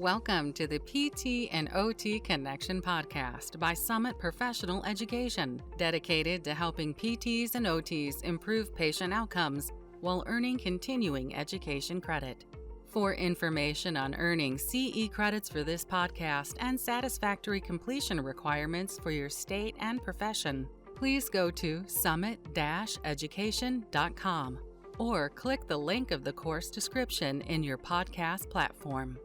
Welcome to the PT and OT Connection podcast by Summit Professional Education, dedicated to helping PTs and OTs improve patient outcomes while earning continuing education credit. For information on earning CE credits for this podcast and satisfactory completion requirements for your state and profession, please go to summit-education.com or click the link of the course description in your podcast platform.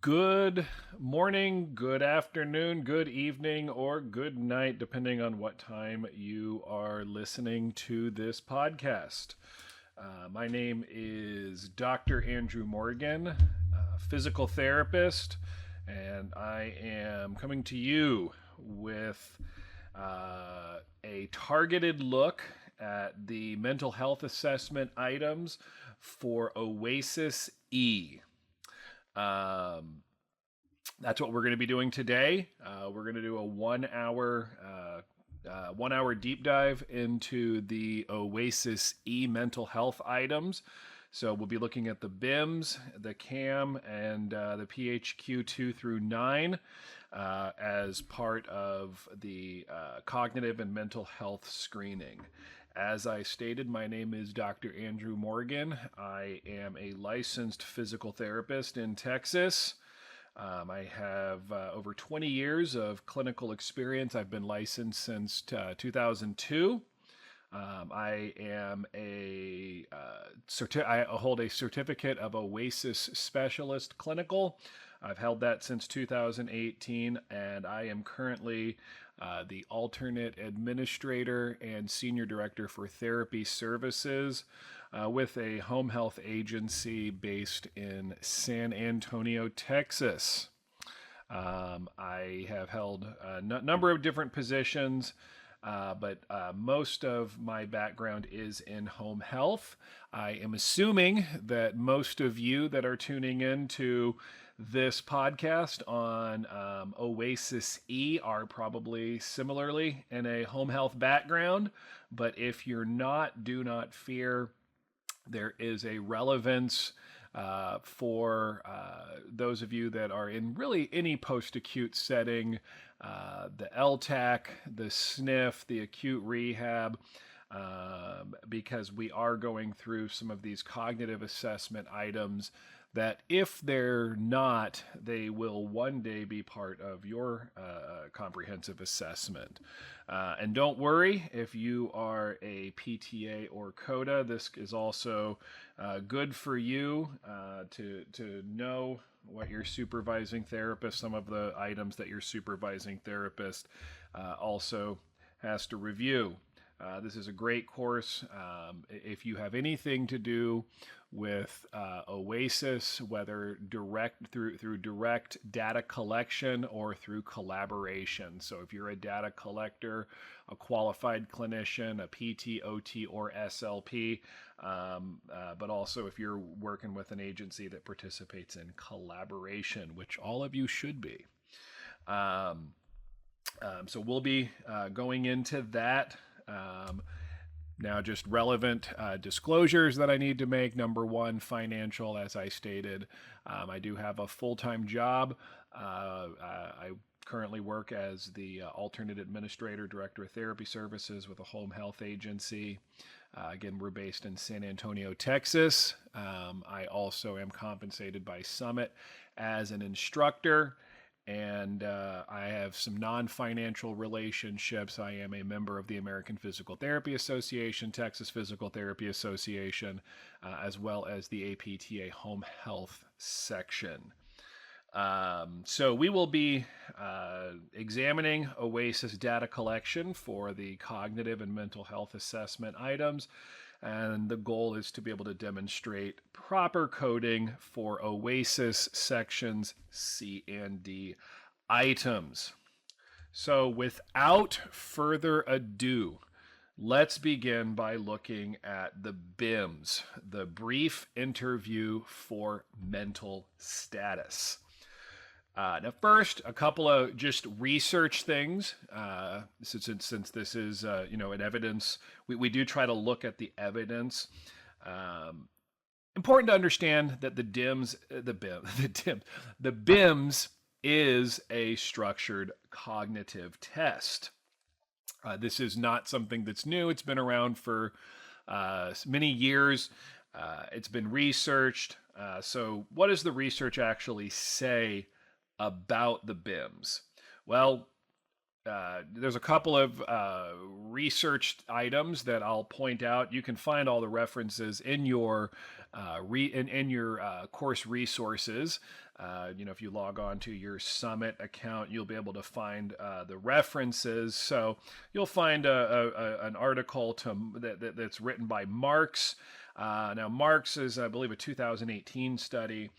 Good morning, good afternoon, good evening, or good night, depending on what time you are listening to this podcast. My name is Dr. Andrew Morgan, physical therapist, and I am coming to you with a targeted look at the mental health assessment items for Oasis-E. That's what we're going to be doing today. We're going to do a 1 hour deep dive into the Oasis-E mental health items. So we'll be looking at the BIMS, the CAM, and the PHQ 2 through 9 as part of the cognitive and mental health screening. As I stated, my name is Dr. Andrew Morgan. I am a licensed physical therapist in Texas. I have over 20 years of clinical experience. I've been licensed since 2002. I hold a certificate of Oasis Specialist Clinical. I've held that since 2018, and I am currently the alternate administrator and senior director for therapy services with a home health agency based in San Antonio, Texas. I have held a number of different positions, but most of my background is in home health. I am assuming that most of you that are tuning in to this podcast on Oasis-E are probably similarly in a home health background, but if you're not, do not fear. There is a relevance for those of you that are in really any post-acute setting, the LTAC, the SNF, the acute rehab, because we are going through some of these cognitive assessment items that if they're not, they will one day be part of your comprehensive assessment. And don't worry, if you are a PTA or CODA, this is also good for you to know what your supervising therapist, some of the items that your supervising therapist also has to review. This is a great course. If you have anything to do with OASIS, whether through direct data collection or through collaboration. So if you're a data collector, a qualified clinician, a PT, OT, or SLP, but also if you're working with an agency that participates in collaboration, which all of you should be. So we'll be going into that. Now, just relevant disclosures that I need to make. Number one, financial, as I stated. I do have a full-time job. I currently work as the alternate administrator, director of therapy services with a home health agency. Again, we're based in San Antonio, Texas. I also am compensated by Summit as an instructor. And I have some non-financial relationships. I am a member of the American Physical Therapy Association, Texas Physical Therapy Association, as well as the APTA Home Health section. So we will be examining OASIS data collection for the cognitive and mental health assessment items. And the goal is to be able to demonstrate proper coding for OASIS sections C and D items. So without further ado, let's begin by looking at the BIMS, the brief interview for mental status. Now, first, a couple of just research things. Since this is, an evidence, we do try to look at the evidence Important to understand that the BIMS is a structured cognitive test. This is not something that's new. It's been around for many years. It's been researched. So what does the research actually say about the BIMS? Well, there's a couple of researched items that I'll point out. You can find all the references in your course resources. If you log on to your Summit account, you'll be able to find the references. So you'll find an article that's written by Marks. Now, Marks is, I believe, a 2018 study.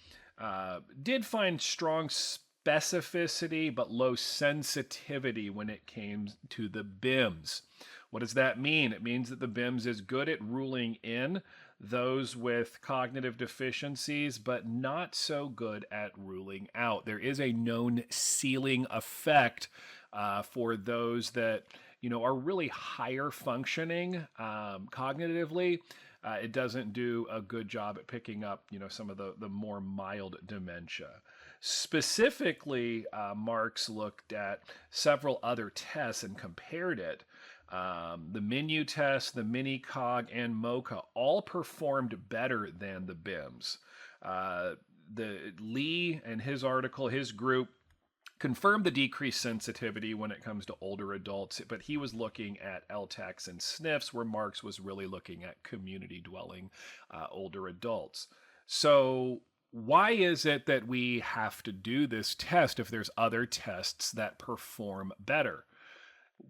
Did find strong specificity but low sensitivity when it came to the BIMS. What does that mean? It means that the BIMS is good at ruling in those with cognitive deficiencies, but not so good at ruling out. There is a known ceiling effect for those that are really higher functioning cognitively. It doesn't do a good job at picking up, some of the more mild dementia. Specifically, Marks looked at several other tests and compared it. The Menu test, the Mini-Cog, and MoCA all performed better than the BIMS. The Lee and his article, his group, confirmed the decreased sensitivity when it comes to older adults, but he was looking at LTACs and SNFs, where Marks was really looking at community-dwelling older adults. So why is it that we have to do this test if there's other tests that perform better?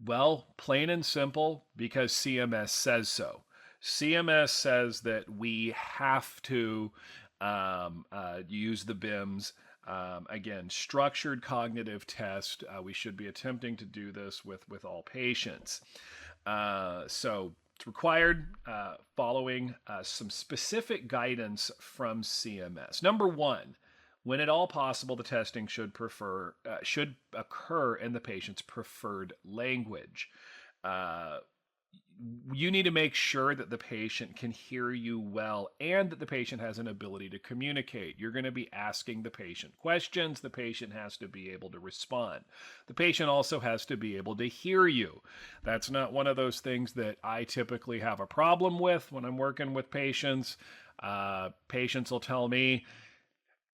Well, plain and simple, because CMS says so. CMS says that we have to use the BIMS. Again, structured cognitive test. We should be attempting to do this with all patients. So it's required following some specific guidance from CMS. Number one, when at all possible, the testing should occur in the patient's preferred language. You need to make sure that the patient can hear you well and that the patient has an ability to communicate. You're going to be asking the patient questions. The patient has to be able to respond. The patient also has to be able to hear you. That's not one of those things that I typically have a problem with when I'm working with patients. Patients will tell me,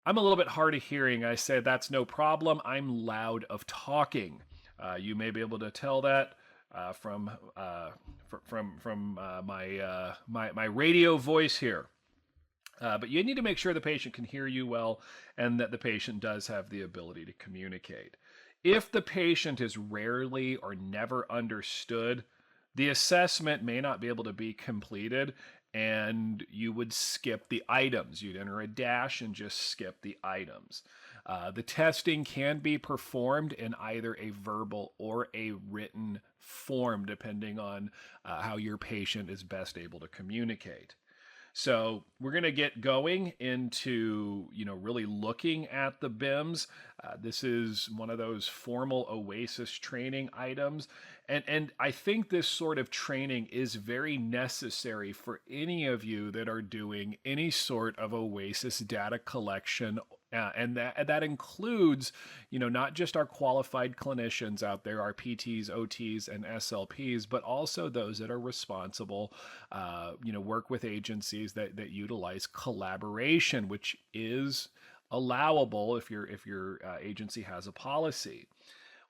I'm a little bit hard of hearing. I say, that's no problem. I'm loud of talking. You may be able to tell that from my radio voice here. But you need to make sure the patient can hear you well and that the patient does have the ability to communicate. If the patient is rarely or never understood, the assessment may not be able to be completed, and you would skip the items. You'd enter a dash and just skip the items. The testing can be performed in either a verbal or a written form, depending on how your patient is best able to communicate. So we're going to get going into, really looking at the BIMS. This is one of those formal OASIS training items. And I think this sort of training is very necessary for any of you that are doing any sort of OASIS data collection. And that includes, not just our qualified clinicians out there, our PTs, OTs, and SLPs, but also those that are responsible, work with agencies that utilize collaboration, which is allowable if your agency has a policy.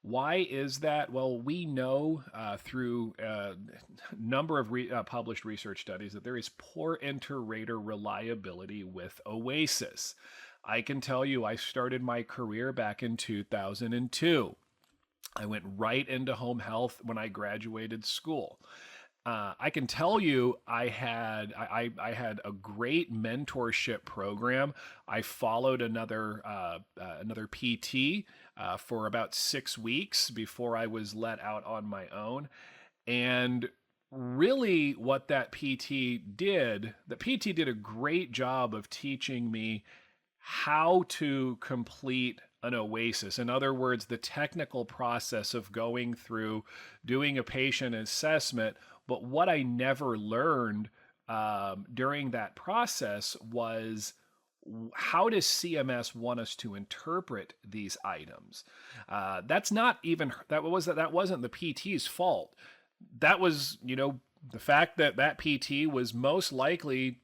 Why is that? Well, we know through a number of published research studies that there is poor inter-rater reliability with OASIS. I can tell you, I started my career back in 2002. I went right into home health when I graduated school. I can tell you, I had a great mentorship program. I followed another PT for about 6 weeks before I was let out on my own. And really what that PT did, the PT did a great job of teaching me how to complete an OASIS. In other words, the technical process of going through doing a patient assessment. But what I never learned during that process was, how does CMS want us to interpret these items? That wasn't the PT's fault. That was, the fact that PT was most likely,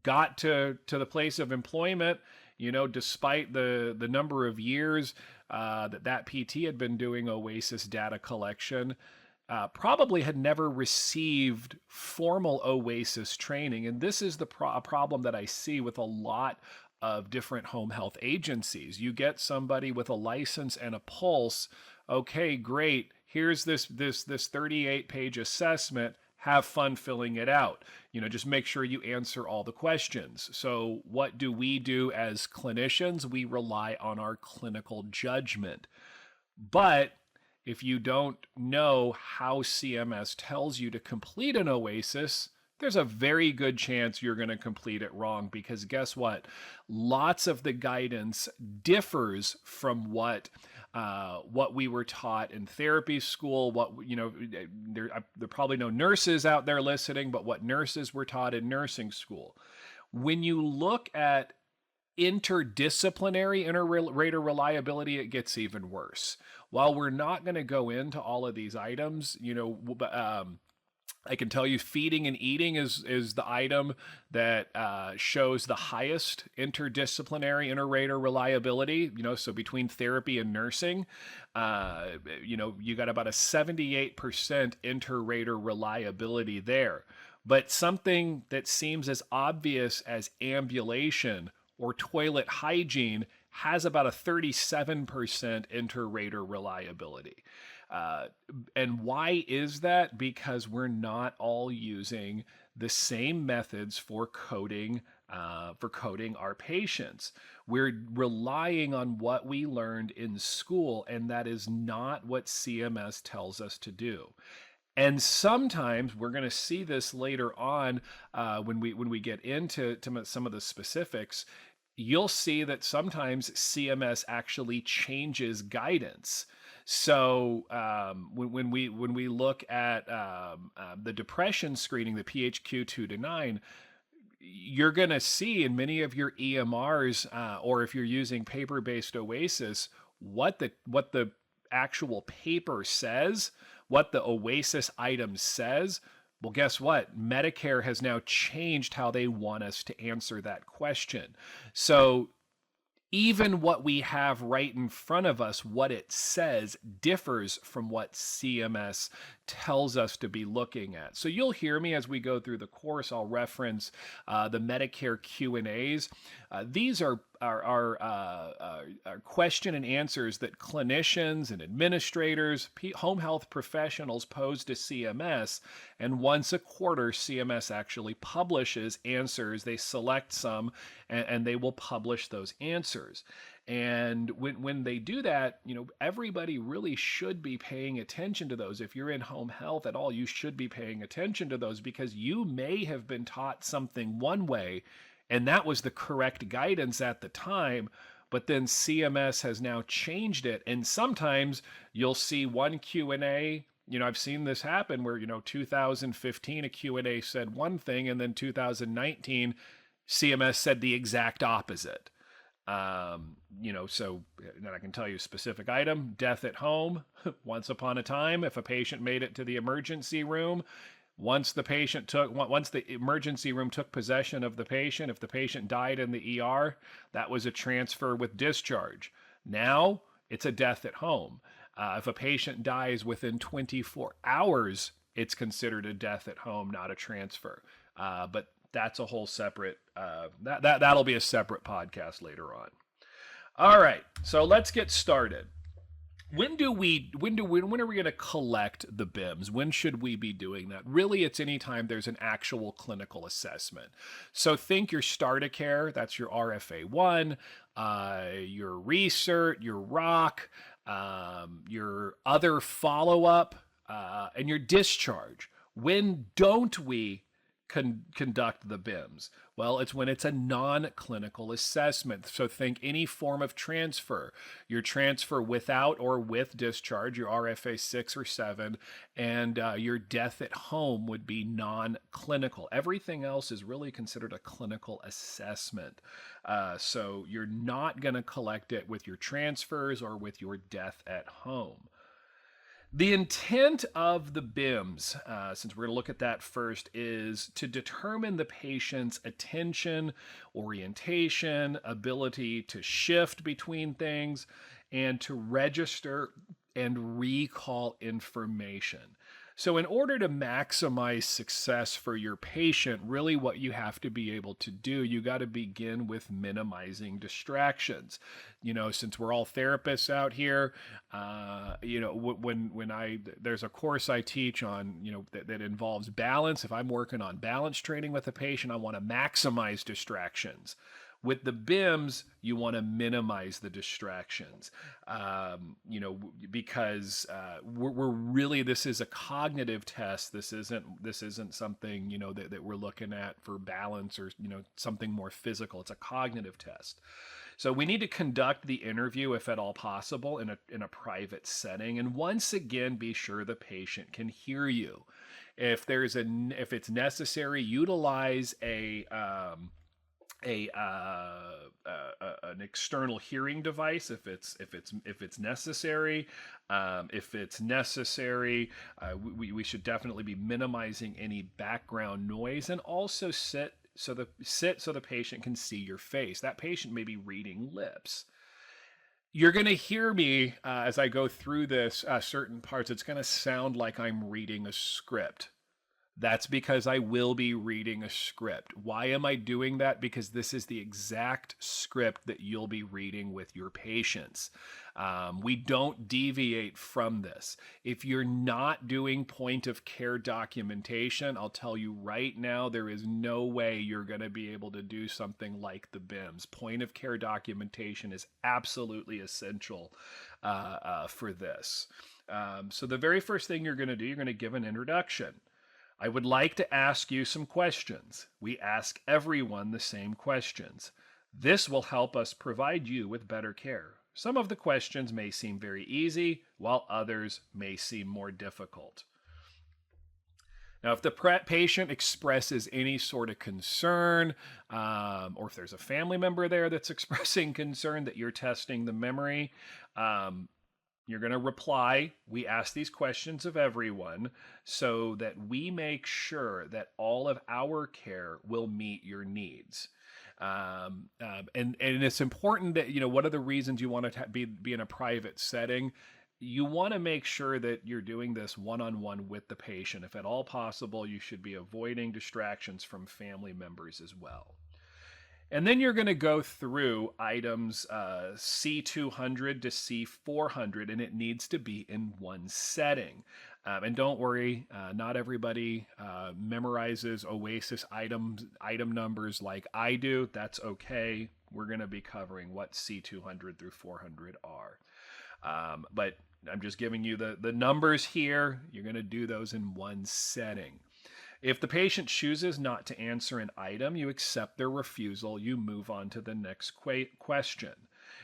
got to the place of employment, despite the number of years that PT had been doing OASIS data collection, probably had never received formal OASIS training. And this is the problem that I see with a lot of different home health agencies. You get somebody with a license and a pulse. Okay, great. Here's this 38-page assessment. Have fun filling it out. Just make sure you answer all the questions. So what do we do as clinicians? We rely on our clinical judgment. But if you don't know how CMS tells you to complete an OASIS, there's a very good chance you're going to complete it wrong, because guess what? Lots of the guidance differs from what we were taught in therapy school. There are probably no nurses out there listening, but what nurses were taught in nursing school. When you look at interdisciplinary inter-rater reliability, it gets even worse. While we're not going to go into all of these items, I can tell you feeding and eating is the item that shows the highest interdisciplinary inter-rater reliability, so between therapy and nursing, you got about a 78% inter-rater reliability there. But something that seems as obvious as ambulation or toilet hygiene has about a 37% inter-rater reliability. And why is that? Because we're not all using the same methods for coding our patients. We're relying on what we learned in school, and that is not what CMS tells us to do. And sometimes we're going to see this later on when we get into some of the specifics. You'll see that sometimes CMS actually changes guidance. So when we look at the depression screening, the PHQ 2 to 9, you're going to see in many of your EMRs, or if you're using paper-based OASIS, what the actual paper says, what the OASIS item says. Well, guess what? Medicare has now changed how they want us to answer that question. So even what we have right in front of us, what it says, differs from what CMS tells us to be looking at. So you'll hear me as we go through the course. I'll reference the Medicare Q&As. These are question and answers that clinicians and administrators, home health professionals pose to CMS. And once a quarter, CMS actually publishes answers. They select some and they will publish those answers. And when they do that, everybody really should be paying attention to those. If you're in home health at all, you should be paying attention to those, because you may have been taught something one way, and that was the correct guidance at the time, but then CMS has now changed it. And sometimes you'll see one Q&A, I've seen this happen where, 2015, a Q&A said one thing, and then 2019, CMS said the exact opposite. So then I can tell you a specific item: death at home. Once upon a time, if a patient made it to the emergency room, once the emergency room took possession of the patient, if the patient died in the ER, that was a transfer with discharge. Now it's a death at home. If a patient dies within 24 hours, it's considered a death at home, not a transfer. But that's a whole separate, that'll be a separate podcast later on. All right, so let's get started. When are we going to collect the BIMs? When should we be doing that? Really, it's anytime there's an actual clinical assessment. So think your start of care, that's your RFA1, your recert, your ROC, your other follow-up, and your discharge. When don't we conduct the BIMS? Well, it's when it's a non-clinical assessment. So think any form of transfer, your transfer without or with discharge, your RFA 6 or 7, and your death at home would be non-clinical. Everything else is really considered a clinical assessment. So you're not going to collect it with your transfers or with your death at home. The intent of the BIMS, since we're going to look at that first, is to determine the patient's attention, orientation, ability to shift between things, and to register and recall information. So in order to maximize success for your patient, really what you have to be able to do, you got to begin with minimizing distractions. Since we're all therapists out here, there's a course I teach on, that involves balance. If I'm working on balance training with a patient, I want to maximize distractions. With the BIMS, you want to minimize the distractions, because we're really, this is a cognitive test. This isn't something, that we're looking at for balance or, something more physical. It's a cognitive test. So we need to conduct the interview, if at all possible, in a private setting. And once again, be sure the patient can hear you. If it's necessary, utilize an external hearing device if it's necessary. If it's necessary, we should definitely be minimizing any background noise, and also sit so the patient can see your face. That patient may be reading lips. You're going to hear me as I go through this certain parts. It's going to sound like I'm reading a script. That's because I will be reading a script. Why am I doing that? Because this is the exact script that you'll be reading with your patients. We don't deviate from this. If you're not doing point of care documentation, I'll tell you right now, there is no way you're going to be able to do something like the BIMS. Point of care documentation is absolutely essential for this. So the very first thing you're going to do, you're going to give an introduction. I would like to ask you some questions. We ask everyone the same questions. This will help us provide you with better care. Some of the questions may seem very easy, while others may seem more difficult. Now, if the patient expresses any sort of concern, or if there's a family member there that's expressing concern that you're testing the memory, you're going to reply. We ask these questions of everyone so that we make sure that all of our care will meet your needs. And it's important that, what are the reasons you want to be in a private setting? You want to make sure that you're doing this one-on-one with the patient. If at all possible, you should be avoiding distractions from family members as well. And then you're going to go through items C200 to C400, and it needs to be in one setting. And don't worry, not everybody memorizes OASIS item numbers like I do. That's okay. We're going to be covering what C200 through 400 are. But I'm just giving you the numbers here. You're going to do those in one setting. If the patient chooses not to answer an item, you accept their refusal. You move on to the next question.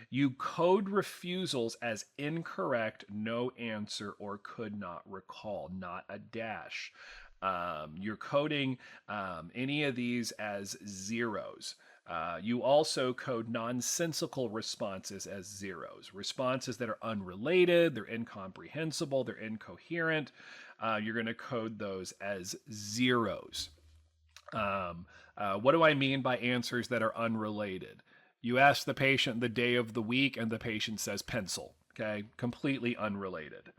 You code refusals as incorrect, no answer, or could not recall, not a dash. You're coding any of these as zeros. You also code nonsensical responses as zeros. Responses that are unrelated, they're incomprehensible, they're incoherent. You're going to code those as zeros. What do I mean by answers that are unrelated? You ask the patient the day of the week and the patient says pencil, okay? Completely unrelated.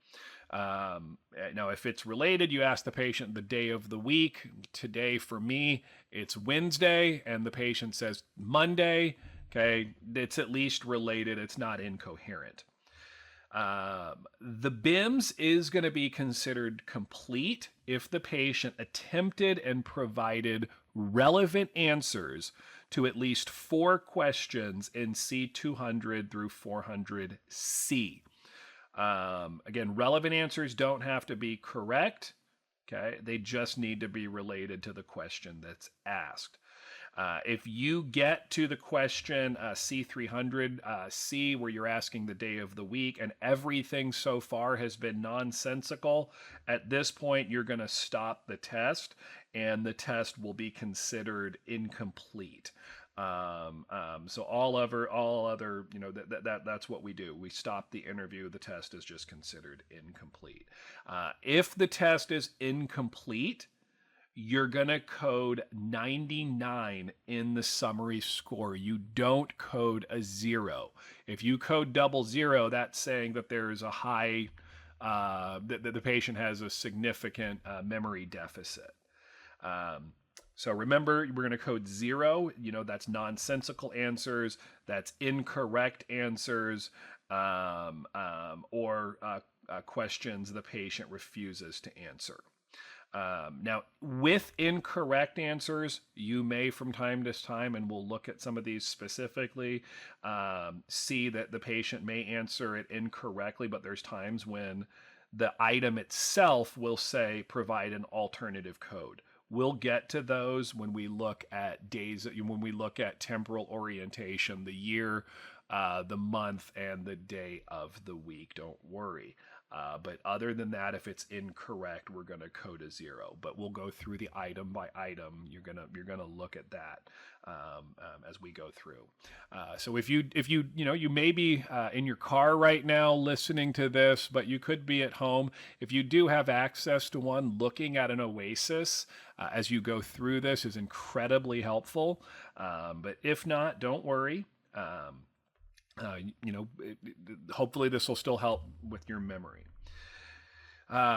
Now, if it's related, you ask the patient the day of the week. Today for me, it's Wednesday, and the patient says Monday, okay? It's at least related. It's not incoherent. The BIMS is going to be considered complete if the patient attempted and provided relevant answers to at least 4 questions in C200 through 400C. Again, relevant answers don't have to be correct. Okay, they just need to be related to the question that's asked. If you get to the question C300C, where you're asking the day of the week, and everything so far has been nonsensical, at this point you're going to stop the test, and the test will be considered incomplete. So all other, that's what we do. We stop the interview. The test is just considered incomplete. If the test is incomplete, you're going to code 99 in the summary score. You don't code a 0. If you code 00, that's saying that there's a high, that the patient has a significant memory deficit. So remember, we're going to code 0. That's nonsensical answers, that's incorrect answers, or questions the patient refuses to answer. Now, with incorrect answers, you may from time to time, and we'll look at some of these specifically, see that the patient may answer it incorrectly, but there's times when the item itself will say provide an alternative code. We'll get to those when we look at when we look at temporal orientation, the year, the month, and the day of the week. Don't worry. But other than that, if it's incorrect, we're going to code a 0. But we'll go through the item by item. You're gonna look at that as we go through. So if you may be in your car right now listening to this, but you could be at home. If you do have access to one, looking at an Oasis as you go through this is incredibly helpful. But if not, don't worry. Hopefully this will still help with your memory.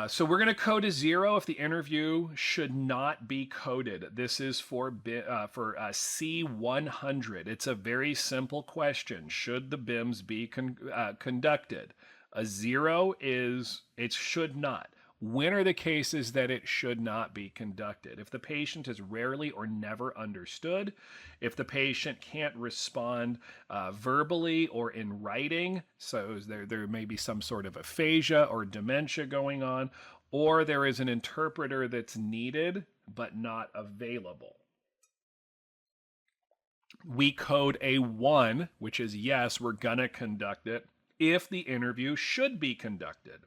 So we're going to code a 0 if the interview should not be coded. This is for C100. It's a very simple question. Should the BIMS be conducted? A 0 is it should not. When are the cases that it should not be conducted? If the patient is rarely or never understood, if the patient can't respond verbally or in writing, so there may be some sort of aphasia or dementia going on, or there is an interpreter that's needed but not available. We code a 1, which is yes, we're going to conduct it if the interview should be conducted.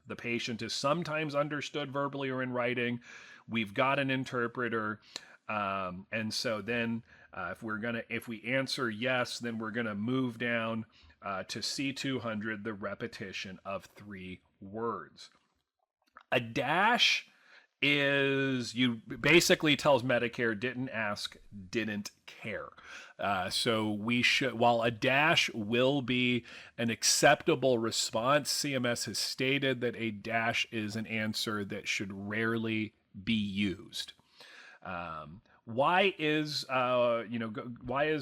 The patient is sometimes understood verbally or in writing. We've got an interpreter. And so then if we answer yes, then we're going to move down to C200, the repetition of 3 words. A dash basically tells Medicare didn't ask, didn't care. So while a dash will be an acceptable response, CMS has stated that a dash is an answer that should rarely be used. Why is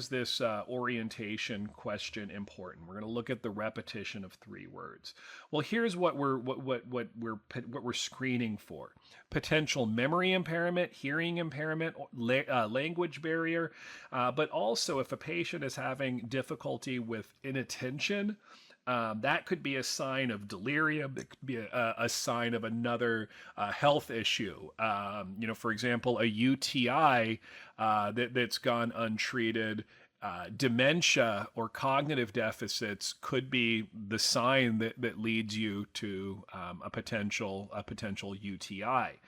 this orientation question important? We're going to look at the repetition of 3 words. Well, here's what we're screening for: potential memory impairment, hearing impairment, language barrier, but also if a patient is having difficulty with inattention. That could be a sign of delirium. It could be a sign of another health issue. For example, a UTI that's gone untreated. Dementia or cognitive deficits could be the sign that leads you to a potential UTI.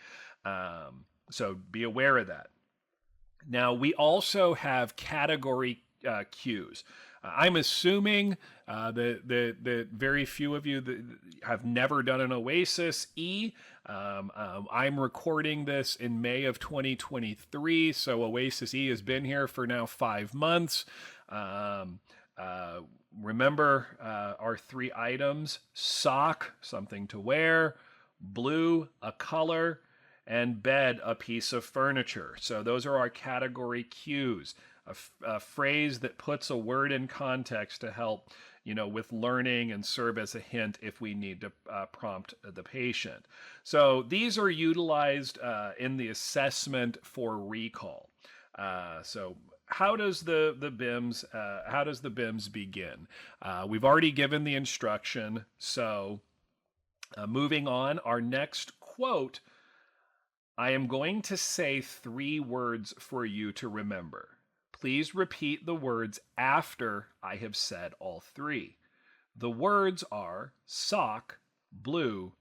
So be aware of that. Now, we also have category cues. I'm assuming that very few of you that have never done an Oasis-E. I'm recording this in May of 2023, so Oasis-E has been here for now 5 months. Remember our 3 items: sock, something to wear; blue, a color; and bed, a piece of furniture. So those are our category cues. A phrase that puts a word in context to help, with learning and serve as a hint if we need to prompt the patient. So these are utilized in the assessment for recall. So how does the BIMS begin? We've already given the instruction. So moving on, our next quote I am going to say 3 words for you to remember. Please repeat the words after I have said all 3. The words are sock, blue,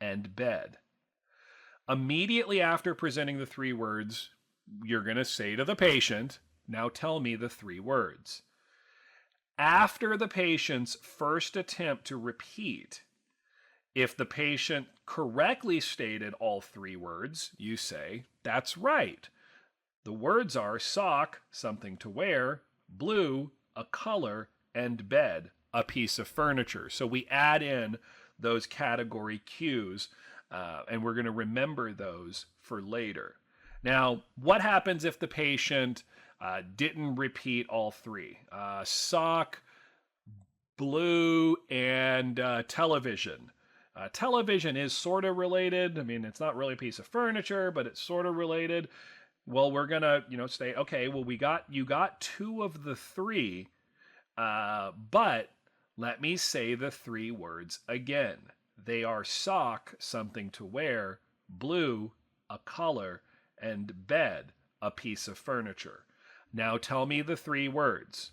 and bed. Immediately after presenting the 3 words, you're going to say to the patient, now tell me the 3 words. After the patient's first attempt to repeat, if the patient correctly stated all 3 words, you say, that's right. The words are sock, something to wear, blue, a color, and bed, a piece of furniture. So we add in those category cues, and we're going to remember those for later. Now, what happens if the patient didn't repeat all 3? Sock, blue, and television. Television is sort of related. I mean, it's not really a piece of furniture, but it's sort of related. Well, we're gonna, say, okay, well, you got 2 of the 3, but let me say the 3 words again. They are sock, something to wear, blue, a color, and bed, a piece of furniture. Now tell me the 3 words.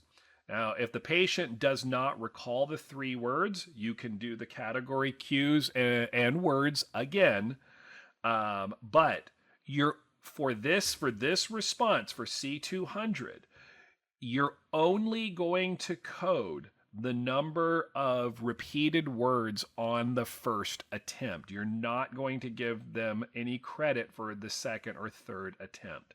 Now, if the patient does not recall the 3 words, you can do the category cues and words again. But for this response, for C200, you're only going to code the number of repeated words on the first attempt. You're not going to give them any credit for the second or third attempt.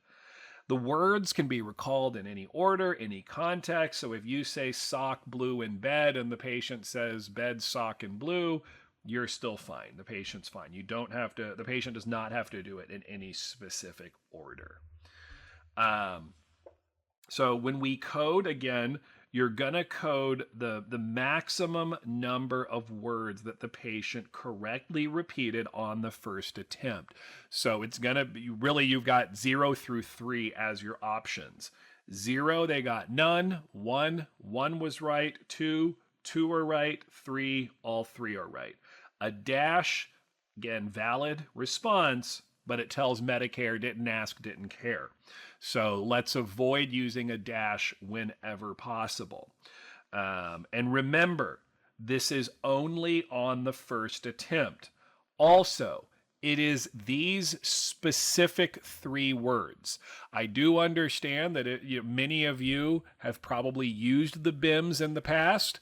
The words can be recalled in any order, any context. So if you say sock, blue, and bed, and the patient says bed, sock, and blue, you're still fine. The patient's fine. The patient does not have to do it in any specific order. So when we code, again, you're going to code the maximum number of words that the patient correctly repeated on the first attempt. So it's going to be, really, you've got 0 through 3 as your options. 0, they got none. 1 was right. 2 are right. 3, all 3 are right. A dash, again, valid response, but it tells Medicare didn't ask, didn't care. So let's avoid using a dash whenever possible. And remember, this is only on the first attempt. Also, it is these specific 3 words. I do understand that many of you have probably used the BIMs in the past,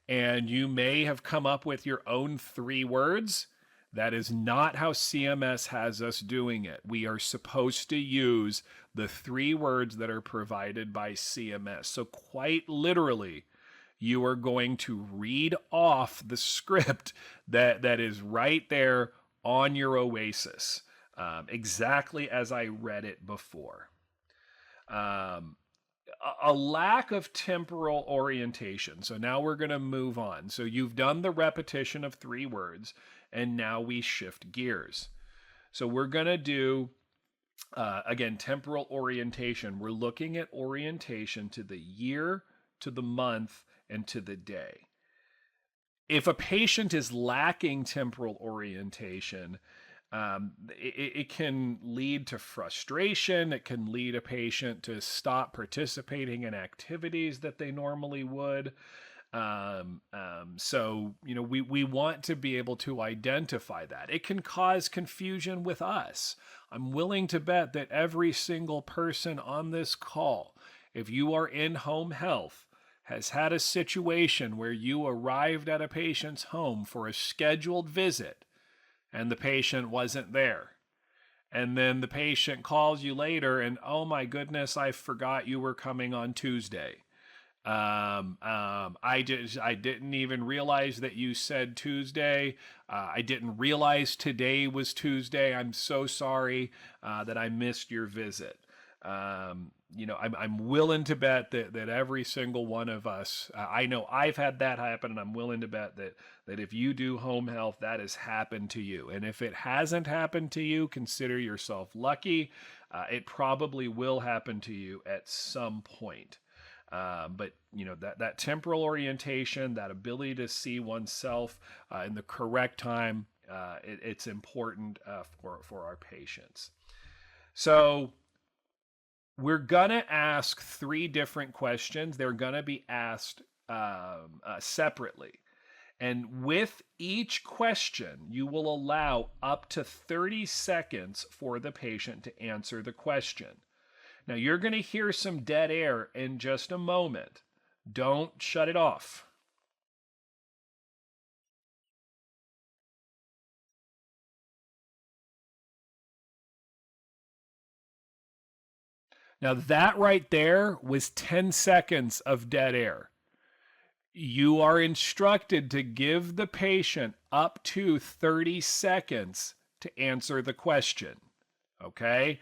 and you may have come up with your own 3 words. That is not how CMS has us doing it. We are supposed to use the 3 words that are provided by CMS. So quite literally, you are going to read off the script that is right there on your OASIS, exactly as I read it before. A lack of temporal orientation. So now we're going to move on. So you've done the repetition of 3 words, and now we shift gears. So we're going to do, again, temporal orientation. We're looking at orientation to the year, to the month, and to the day. If a patient is lacking temporal orientation, it can lead to frustration. It can lead a patient to stop participating in activities that they normally would. So, we want to be able to identify that. It can cause confusion with us. I'm willing to bet that every single person on this call, if you are in home health, has had a situation where you arrived at a patient's home for a scheduled visit and the patient wasn't there. And then the patient calls you later and, oh my goodness, I forgot you were coming on Tuesday. I didn't even realize that you said Tuesday. I didn't realize today was Tuesday. I'm so sorry that I missed your visit. I'm willing to bet that every single one of us, I know I've had that happen, and I'm willing to bet that if you do home health, that has happened to you. And if it hasn't happened to you, consider yourself lucky. It probably will happen to you at some point. But that temporal orientation, that ability to see oneself in the correct time, it's important for our patients. So we're going to ask 3 different questions. They're going to be asked separately. And with each question, you will allow up to 30 seconds for the patient to answer the question. Now, you're going to hear some dead air in just a moment. Don't shut it off. Now, that right there was 10 seconds of dead air. You are instructed to give the patient up to 30 seconds to answer the question. Okay?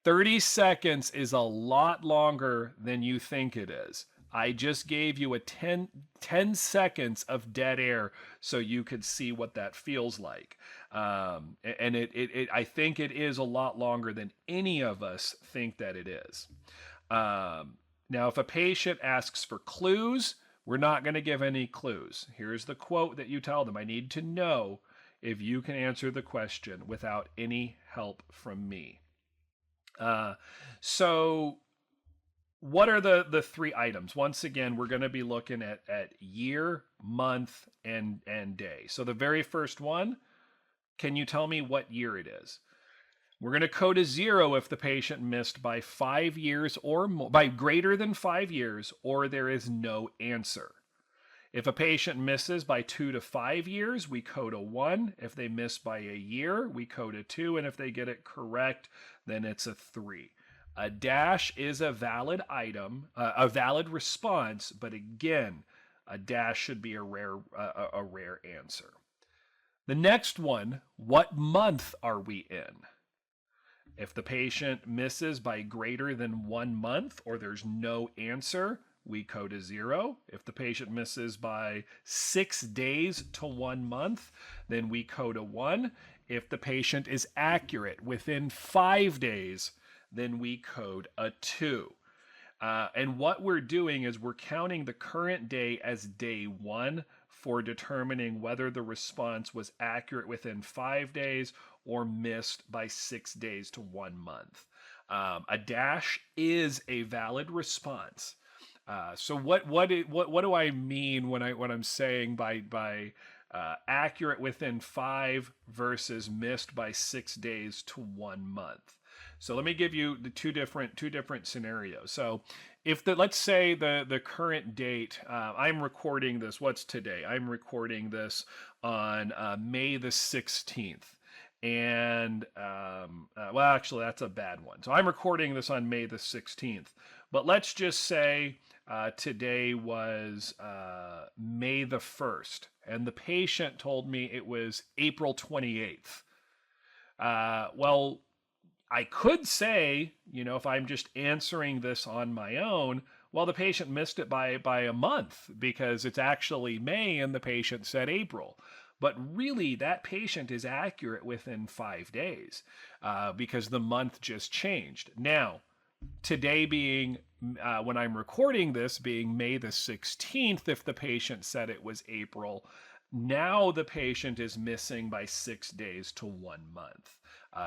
30 seconds is a lot longer than you think it is. I just gave you a 10 seconds of dead air so you could see what that feels like. And I think it is a lot longer than any of us think that it is. Now, if a patient asks for clues, we're not going to give any clues. Here's the quote that you tell them. I need to know if you can answer the question without any help from me. So what are the 3 items? Once again, we're going to be looking at year, month, and day. So the very first one, can you tell me what year it is? We're going to code a 0 if the patient missed by 5 years or more, by greater than 5 years, or there is no answer. If a patient misses by 2 to 5 years, we code a 1. If they miss by a year, we code a 2. And if they get it correct, then it's a 3. A dash is a valid item, a valid response, but again, a dash should be a rare answer. The next one, what month are we in? If the patient misses by greater than 1 month or there's no answer, we code a 0. If the patient misses by 6 days to 1 month, then we code a 1. If the patient is accurate within 5 days, then we code a 2. And what we're doing is we're counting the current day as day 1 for determining whether the response was accurate within 5 days or missed by 6 days to 1 month. A dash is a valid response. So what do I mean when I'm saying by accurate within 5 versus missed by 6 days to 1 month? So let me give you the two different scenarios. So if let's say the current date, I'm recording this. What's today? I'm recording this on May the 16th. And well, actually, that's a bad one. So I'm recording this on May the 16th. But let's just say today was May the 1st, and the patient told me it was April 28th. Well, I could say, if I'm just answering this on my own, well, the patient missed it by a month because it's actually May and the patient said April. But really, that patient is accurate within 5 days because the month just changed. Now, today being, when I'm recording this, being May the 16th, if the patient said it was April, now the patient is missing by 6 days to 1 month.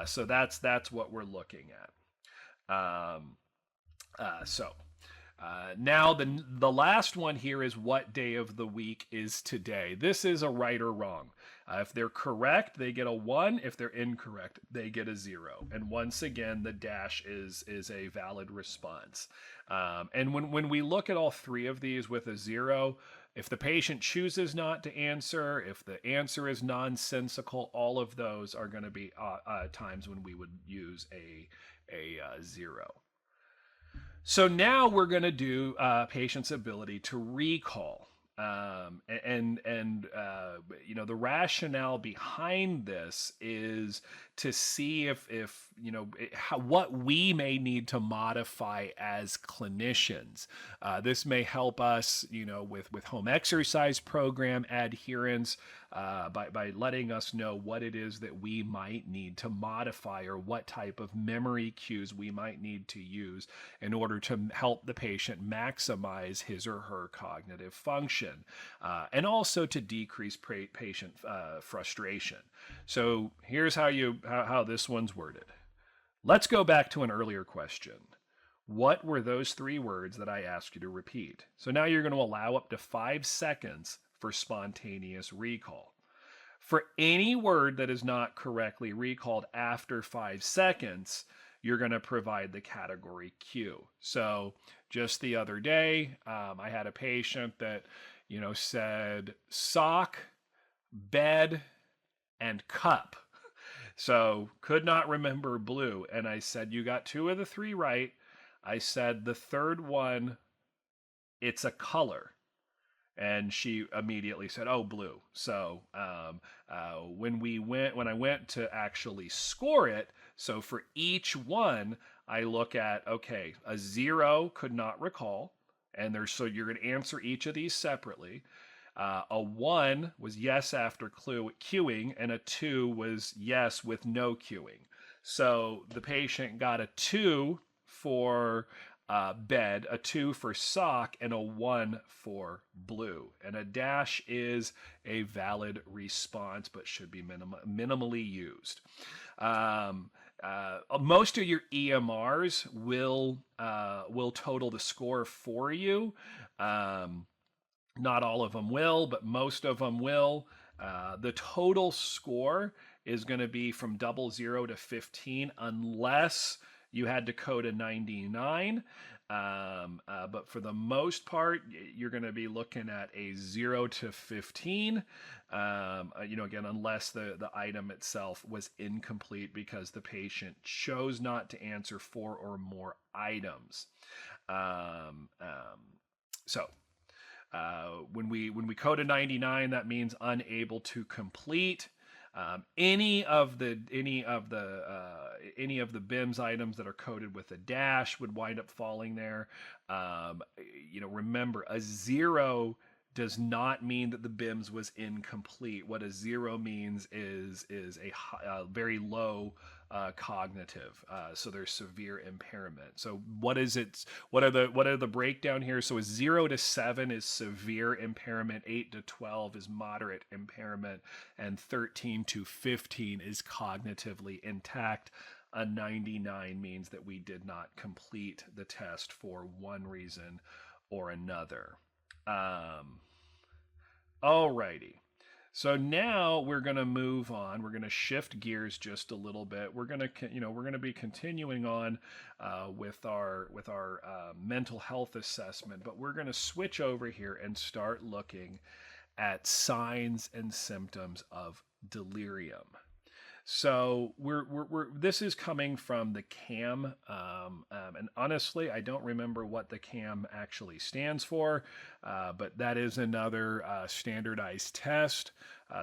So that's what we're looking at. Now the last one here is what day of the week is today. This is a right or wrong. If they're correct, they get a 1. If they're incorrect, they get a 0. And once again, the dash is a valid response. And when we look at all 3 of these with a 0, if the patient chooses not to answer, if the answer is nonsensical, all of those are going to be times when we would use a 0. So now we're going to do patient's ability to recall. The rationale behind this is to see if what we may need to modify as clinicians. This may help us, with home exercise program adherence, by letting us know what it is that we might need to modify or what type of memory cues we might need to use in order to help the patient maximize his or her cognitive function, and also to decrease patient frustration. So here's how this one's worded. Let's go back to an earlier question. What were those 3 words that I asked you to repeat? So now you're going to allow up to 5 seconds for spontaneous recall. For any word that is not correctly recalled after 5 seconds, you're going to provide the category Q. So just the other day, I had a patient that, said sock, bed, and cup. So could not remember blue. And I said, you got 2 of the 3 right. I said, the third one, it's a color. And she immediately said, oh, blue. So when I went to actually score it, so for each one, I look at, okay, a 0 could not recall. And so you're going to answer each of these separately. A 1 was yes after queuing, and a 2 was yes with no queuing. So the patient got a 2 for bed, a 2 for sock, and a 1 for blue. And a dash is a valid response, but should be minimally used. Most of your EMRs will total the score for you. Not all of them will, but most of them will. The total score is going to be from 00 to 15 unless you had to code a 99. But for the most part, you're going to be looking at a 0 to 15. Again, unless the item itself was incomplete because the patient chose not to answer 4 or more items. When we code a 99, that means unable to complete. Any of the BIMS items that are coded with a dash would wind up falling there. Remember, a 0 does not mean that the BIMS was incomplete. What a 0 means is a very low cognitive. So there's severe impairment. So what is it? What are the breakdown here? So a 0 to 7 is severe impairment, 8 to 12 is moderate impairment, and 13 to 15 is cognitively intact. A 99 means that we did not complete the test for one reason or another. Alrighty. So now we're going to move on. We're going to shift gears just a little bit. We're going to be continuing on with our mental health assessment, but we're going to switch over here and start looking at signs and symptoms of delirium. So this is coming from the CAM, and honestly, I don't remember what the CAM actually stands for, but that is another standardized test.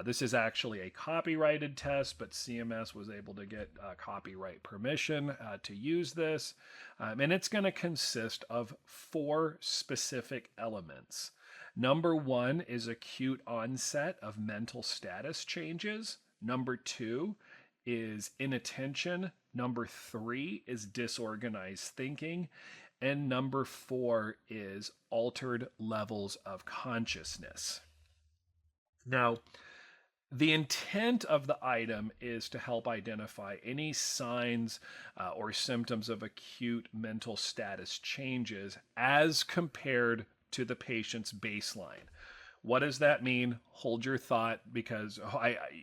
This is actually a copyrighted test, but CMS was able to get copyright permission to use this, and it's going to consist of 4 specific elements. Number 1 is acute onset of mental status changes. Number 2 is inattention. Number 3 is disorganized thinking. And number 4 is altered levels of consciousness. Now, the intent of the item is to help identify any signs or symptoms of acute mental status changes as compared to the patient's baseline. What does that mean? Hold your thought, because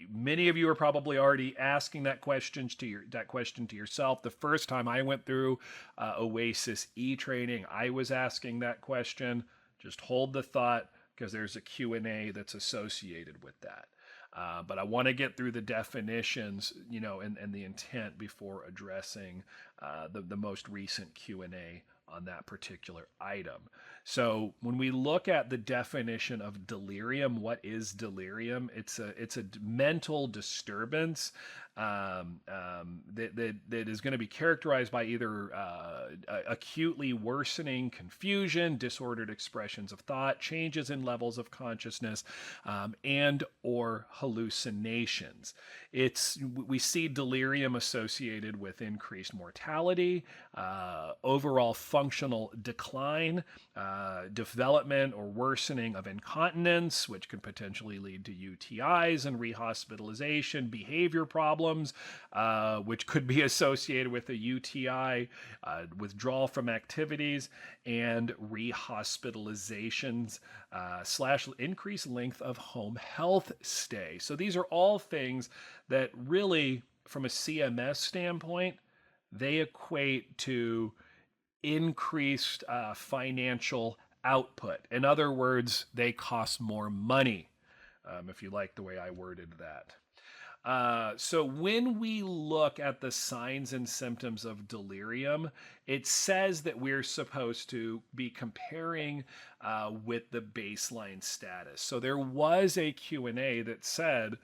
many of you are probably already asking that question to yourself. The first time I went through Oasis-E training, I was asking that question. Just hold the thought, because there's a Q&A that's associated with that. But I want to get through the definitions, and the intent before addressing the most recent Q&A on that particular item. So when we look at the definition of delirium, what is delirium? It's a mental disturbance that is going to be characterized by either acutely worsening confusion, disordered expressions of thought, changes in levels of consciousness, and or hallucinations. We see delirium associated with increased mortality, overall functional decline, development or worsening of incontinence, which could potentially lead to UTIs and rehospitalization, behavior problems, which could be associated with a UTI, withdrawal from activities, and rehospitalizations / increased length of home health stay. So these are all things that really, from a CMS standpoint, they equate to increased financial output. In other words, they cost more money, if you like the way I worded that. So when we look at the signs and symptoms of delirium, it says that we're supposed to be comparing with the baseline status. So there was a Q&A that said,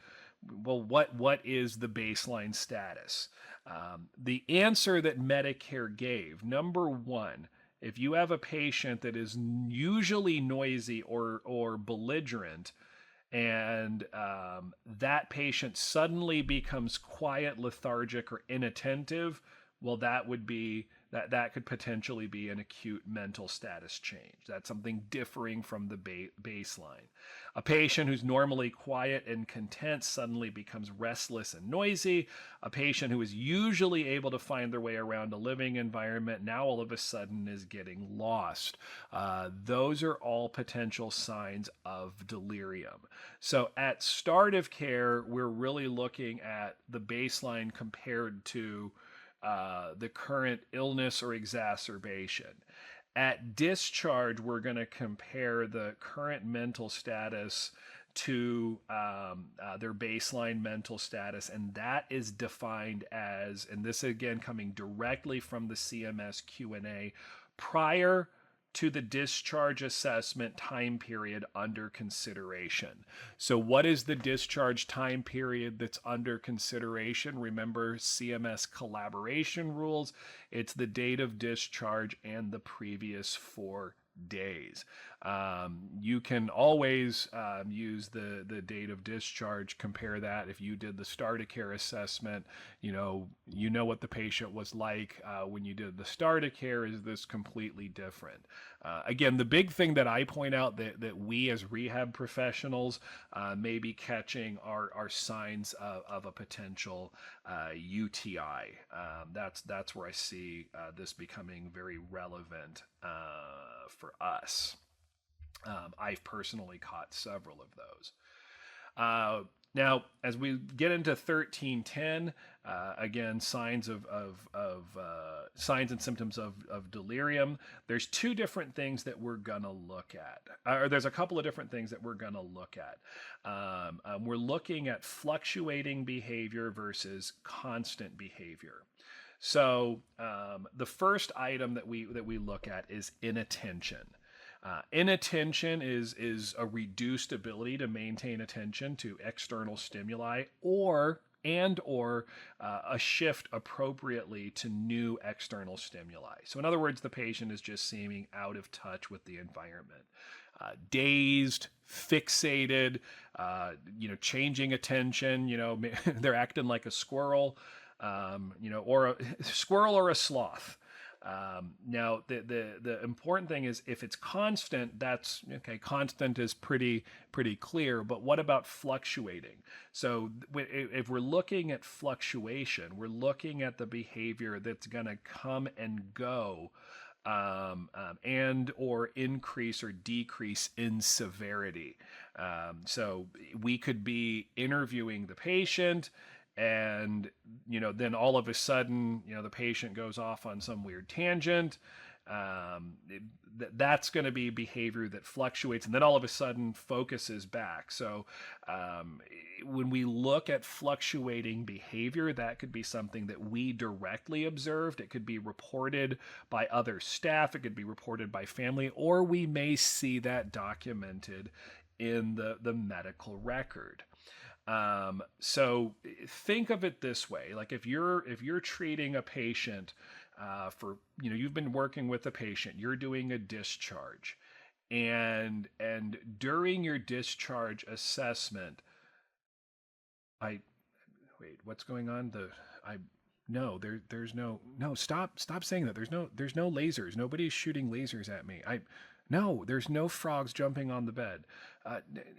well, what is the baseline status? The answer that Medicare gave, number one, if you have a patient that is usually noisy or belligerent, and that patient suddenly becomes quiet, lethargic, or inattentive, well, that could potentially be an acute mental status change. That's something differing from the baseline. A patient who's normally quiet and content suddenly becomes restless and noisy. A patient who is usually able to find their way around a living environment now all of a sudden is getting lost. Those are all potential signs of delirium. So at start of care, we're really looking at the baseline compared to the current illness or exacerbation. At discharge, we're going to compare the current mental status to their baseline mental status, and that is defined as, and this again coming directly from the CMS Q&A, prior to the discharge assessment time period under consideration. So what is the discharge time period that's under consideration? Remember CMS collaboration rules. It's the date of discharge and the previous 4 days. You can always use the date of discharge, compare that. If you did the start of care assessment, you know what the patient was like when you did the start of care. Is this completely different? Again, the big thing that I point out that we as rehab professionals may be catching are signs of a potential UTI. That's where I see this becoming very relevant for us. I've personally caught several of those. Now, as we get into 1310, again, signs signs and symptoms of delirium. There's 2 different things that we're gonna look at, or there's a couple of different things that we're gonna look at. We're looking at fluctuating behavior versus constant behavior. So the first item that we look at is inattention. Inattention is a reduced ability to maintain attention to external stimuli or a shift appropriately to new external stimuli. So in other words, the patient is just seeming out of touch with the environment. Dazed, fixated, changing attention, they're acting like a squirrel, or a squirrel or a sloth. Now, the important thing is if it's constant, that's okay. Constant is pretty clear, but what about fluctuating? So if we're looking at fluctuation, we're looking at the behavior that's going to come and go, and or increase or decrease in severity. So we could be interviewing the patient, and then all of a sudden the patient goes off on some weird tangent. That's going to be behavior that fluctuates and then all of a sudden focuses back. So when we look at fluctuating behavior, that could be something that we directly observed. It could be reported by other staff, it could be reported by family, or we may see that documented in the medical record. So think of it this way: like if you're treating a patient for you've been working with a patient, you're doing a discharge, and during your discharge assessment, what's going on? There's no stop saying that. There's no lasers. Nobody's shooting lasers at me. No, there's no frogs jumping on the bed.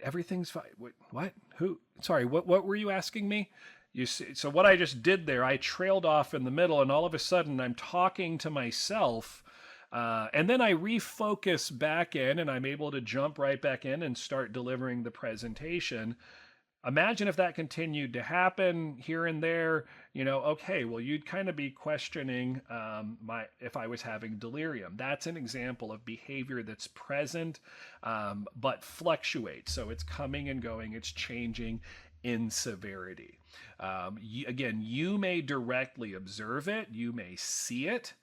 Everything's fine. What? Who? Sorry, what were you asking me? You see, so what I just did there, I trailed off in the middle, and all of a sudden I'm talking to myself, and then I refocus back in, and I'm able to jump right back in and start delivering the presentation. Imagine if that continued to happen here and there, okay, well, you'd kind of be questioning if I was having delirium. That's an example of behavior that's present, but fluctuates. So it's coming and going, it's changing in severity. Again, you may directly observe it, you may see it,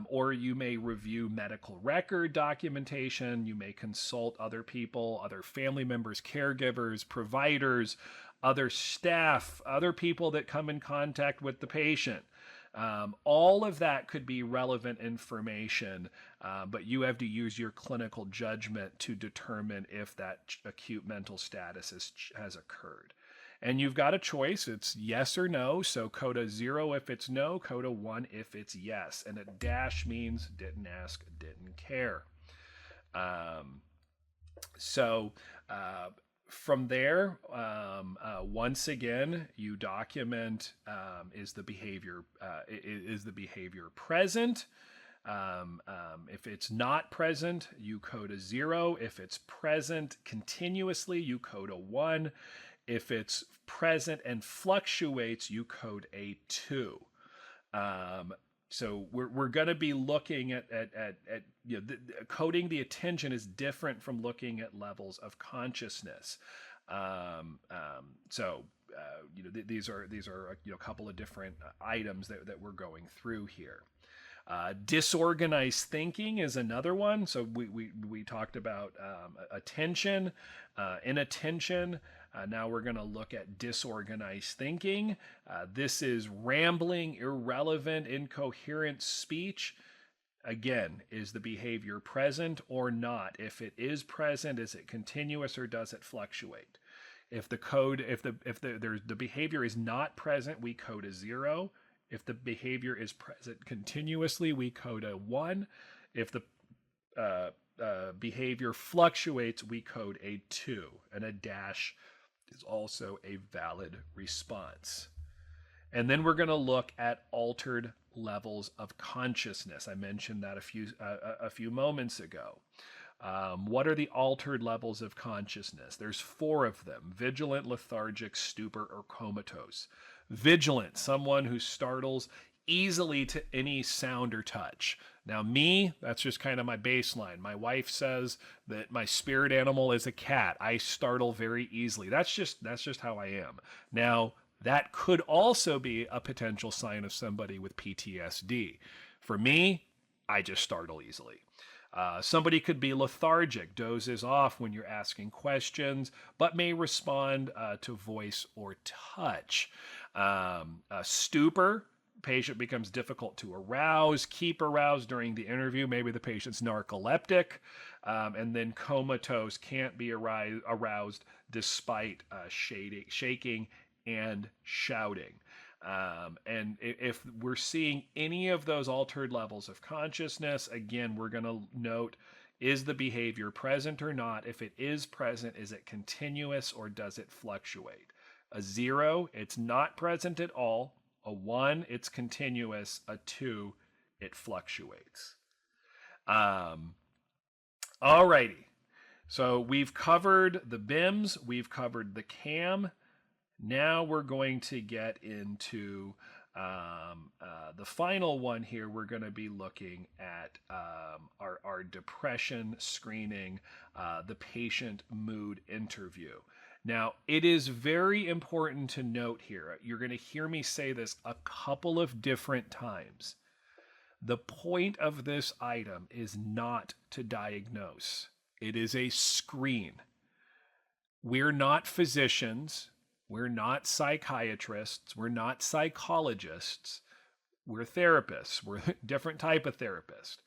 or you may review medical record documentation. You may consult other people, other family members, caregivers, providers, other staff, other people that come in contact with the patient. All of that could be relevant information, but you have to use your clinical judgment to determine if that acute mental status has occurred. And you've got a choice. It's yes or no. So coda 0 if it's no, coda 1 if it's yes. And a dash means didn't ask, didn't care. From there, once again, you document is the behavior present. If it's not present, you coda 0. If it's present continuously, you coda 1. If it's present and fluctuates, you code a 2. So we're going to be looking at coding the attention is different from looking at levels of consciousness. These are a couple of different items that we're going through here. Disorganized thinking is another one. So we talked about attention, inattention. Now we're going to look at disorganized thinking. This is rambling, irrelevant, incoherent speech. Again, is the behavior present or not? If it is present, is it continuous or does it fluctuate? If the behavior is not present, we code a 0. If the behavior is present continuously, we code a 1. If the behavior fluctuates, we code a 2. And a dash is also a valid response. And then we're going to look at altered levels of consciousness. I mentioned that a few moments ago. What are the altered levels of consciousness? There's 4 of them: vigilant, lethargic, stupor, or comatose. Vigilant, someone who startles easily to any sound or touch. Now me, that's just kind of my baseline. My wife says that my spirit animal is a cat. I startle very easily. That's just how I am. Now, that could also be a potential sign of somebody with PTSD. For me, I just startle easily. Somebody could be lethargic, dozes off when you're asking questions, but may respond to voice or touch. Stupor, patient becomes difficult to arouse, keep aroused during the interview. Maybe the patient's narcoleptic. And then comatose, can't be aroused despite shaking and shouting. And if we're seeing any of those altered levels of consciousness, again, we're going to note, is the behavior present or not? If it is present, is it continuous or does it fluctuate? A 0, it's not present at all. A 1, it's continuous. A 2, it fluctuates. Alrighty. So we've covered the BIMS, we've covered the CAM. Now we're going to get into the final one here. We're going to be looking at our depression screening, the patient mood interview. Now, it is very important to note here, you're going to hear me say this a couple of different times. The point of this item is not to diagnose. It is a screen. We're not physicians. We're not psychiatrists. We're not psychologists. We're therapists. We're a different type of therapist.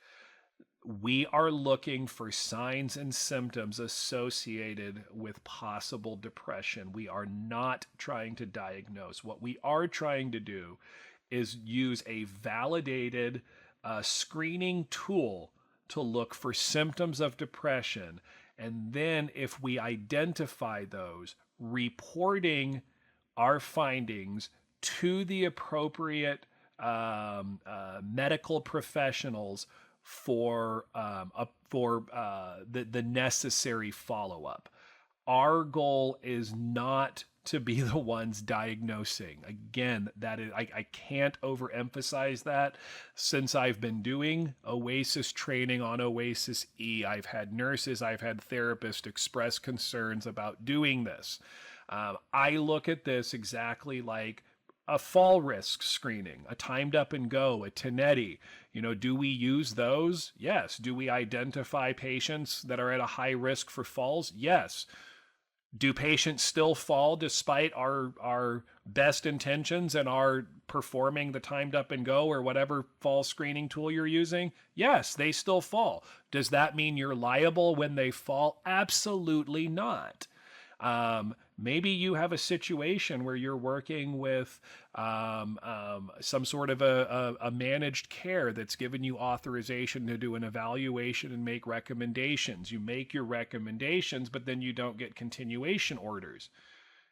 We are looking for signs and symptoms associated with possible depression. We are not trying to diagnose. What we are trying to do is use a validated screening tool to look for symptoms of depression. And then if we identify those, reporting our findings to the appropriate medical professionals for the necessary follow-up. Our goal is not to be the ones diagnosing. Again, that is, I can't overemphasize that. Since I've been doing OASIS training on Oasis-E, I've had nurses, I've had therapists express concerns about doing this. I look at this exactly like a fall risk screening, a timed up and go, a Tenetti. Do we use those? Yes. Do we identify patients that are at a high risk for falls? Yes. Do patients still fall despite our best intentions and our performing the timed up and go or whatever fall screening tool you're using? Yes, they still fall. Does that mean you're liable when they fall? Absolutely not. Maybe you have a situation where you're working with some sort of a managed care that's given you authorization to do an evaluation and make recommendations. You make your recommendations, but then you don't get continuation orders,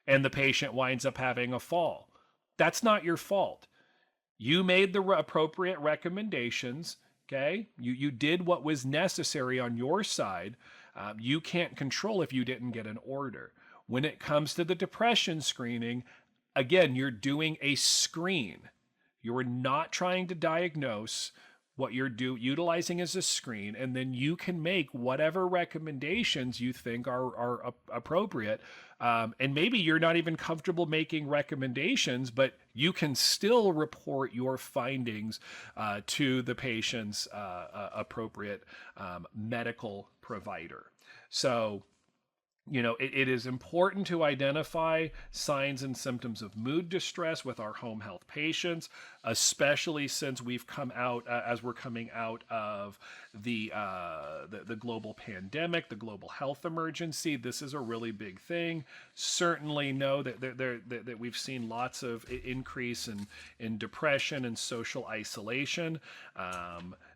and the patient winds up having a fall. That's not your fault. You made the appropriate recommendations. Okay, you did what was necessary on your side. You can't control if you didn't get an order. When it comes to the depression screening, again, you're doing a screen. You're not trying to diagnose. What you're utilizing as a screen, and then you can make whatever recommendations you think are appropriate. And maybe you're not even comfortable making recommendations, but you can still report your findings to the patient's appropriate medical provider. So, it is important to identify signs and symptoms of mood distress with our home health patients, especially since we've come out, as we're coming out of the global pandemic, the global health emergency. This is a really big thing. Certainly know that we've seen lots of increase in depression and social isolation.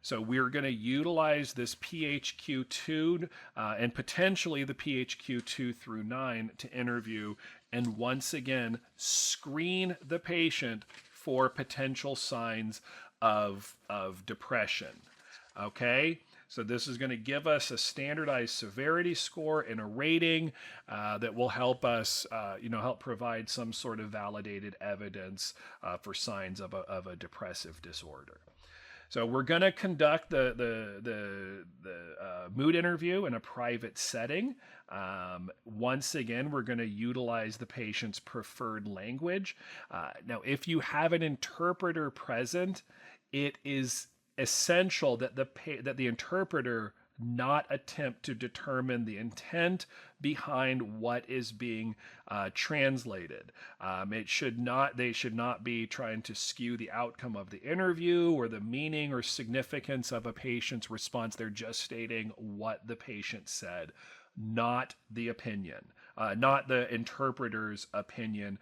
So we're going to utilize this PHQ-2 and potentially the PHQ-2 through 9 to interview and once again screen the patient for potential signs of depression. Okay? So this is going to give us a standardized severity score and a rating that will help us, help provide some sort of validated evidence for signs of a depressive disorder. So we're going to conduct the mood interview in a private setting. Once again, we're going to utilize the patient's preferred language. Now, if you have an interpreter present, it is essential that the interpreter not attempt to determine the intent behind what is being translated. They should not be trying to skew the outcome of the interview or the meaning or significance of a patient's response. They're just stating what the patient said, not the opinion. Not the interpreter's opinion